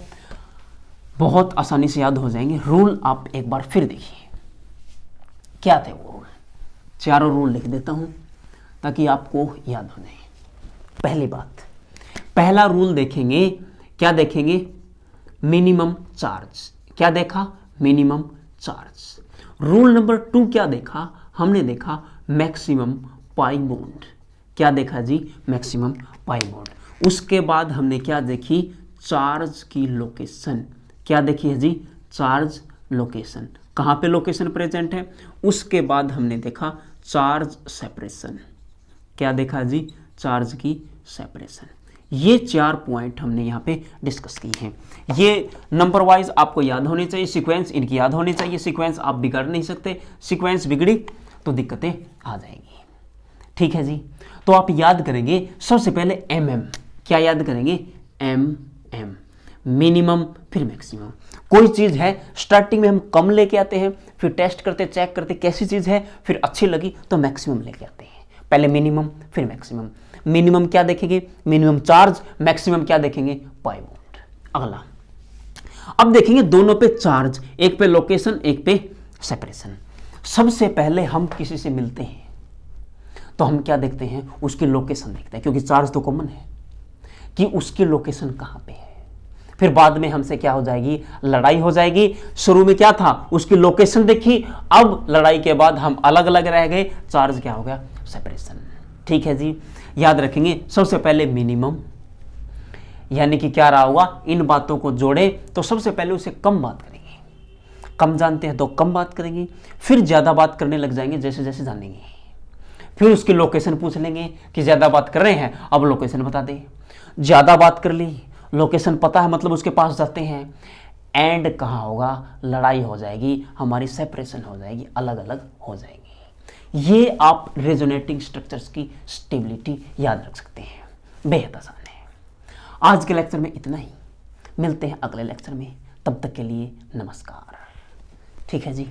बहुत आसानी से याद हो जाएंगे। रूल आप एक बार फिर देखिए, क्या थे वो रूल, चारों रूल लिख देता हूं ताकि आपको याद हो जाए। पहली बात, पहला रूल देखेंगे, क्या देखेंगे, मिनिमम चार्ज। क्या देखा, मिनिमम चार्ज। रूल नंबर 2 क्या देखा, हमने देखा मैक्सिमम पाई बॉन्ड। क्या देखा जी, मैक्सिमम पाई बॉन्ड। उसके बाद हमने क्या देखी, चार्ज की लोकेशन। क्या देखी है जी, चार्ज लोकेशन, कहाँ पे लोकेशन प्रेजेंट है। उसके बाद हमने देखा चार्ज सेपरेशन। क्या देखा जी, चार्ज की सेपरेशन। ये 4 पॉइंट हमने यहाँ पे डिस्कस किए हैं। ये नंबर वाइज आपको याद होने चाहिए, सीक्वेंस इनकी याद होनी चाहिए। सीक्वेंस आप बिगाड़ नहीं सकते, सीक्वेंस बिगड़ी तो दिक्कतें आ जाएंगी। ठीक है जी, तो आप याद करेंगे सबसे पहले MM। क्या याद करेंगे, MM, मिनिमम फिर मैक्सिमम। कोई चीज़ है स्टार्टिंग में हम कम लेके आते हैं, फिर टेस्ट करते चेक करते कैसी चीज़ है, फिर अच्छी लगी तो मैक्सिमम लेके आते हैं। पहले मिनिमम फिर मैक्सिमम। मिनिमम क्या देखेंगे, मिनिमम चार्ज। मैक्सिमम क्या देखेंगे, पाई बॉन्ड। अगला अब देखेंगे दोनों पे चार्ज, एक पे लोकेशन एक पे सेपरेशन। सबसे पहले हम किसी से मिलते हैं तो हम क्या देखते हैं, उसकी लोकेशन देखते हैं, क्योंकि चार्ज तो कॉमन है कि उसकी लोकेशन कहाँ पे है। फिर बाद में हमसे क्या हो जाएगी, लड़ाई हो जाएगी। शुरू में क्या था, उसकी लोकेशन देखी, अब लड़ाई के बाद हम अलग अलग रह गए, चार्ज क्या हो गया, सेपरेशन। ठीक है जी, याद रखेंगे सबसे पहले मिनिमम, यानी कि क्या रहा हुआ, इन बातों को जोड़े तो सबसे पहले उसे कम बात करेंगे, कम जानते हैं तो कम बात करेंगे, फिर ज़्यादा बात करने लग जाएंगे जैसे जैसे जानेंगे, फिर उसकी लोकेशन पूछ लेंगे कि ज़्यादा बात कर रहे हैं, अब लोकेशन बता दे। ज़्यादा बात कर ली, लोकेशन पता है, मतलब उसके पास जाते हैं, एंड कहाँ होगा, लड़ाई हो जाएगी, हमारी सेपरेशन हो जाएगी, अलग अलग हो जाएगी। ये आप रेजोनेटिंग स्ट्रक्चर्स की स्टेबिलिटी याद रख सकते हैं, बेहद आसान है। आज के लेक्चर में इतना ही, मिलते हैं अगले लेक्चर में, तब तक के लिए नमस्कार। ठीक है जी।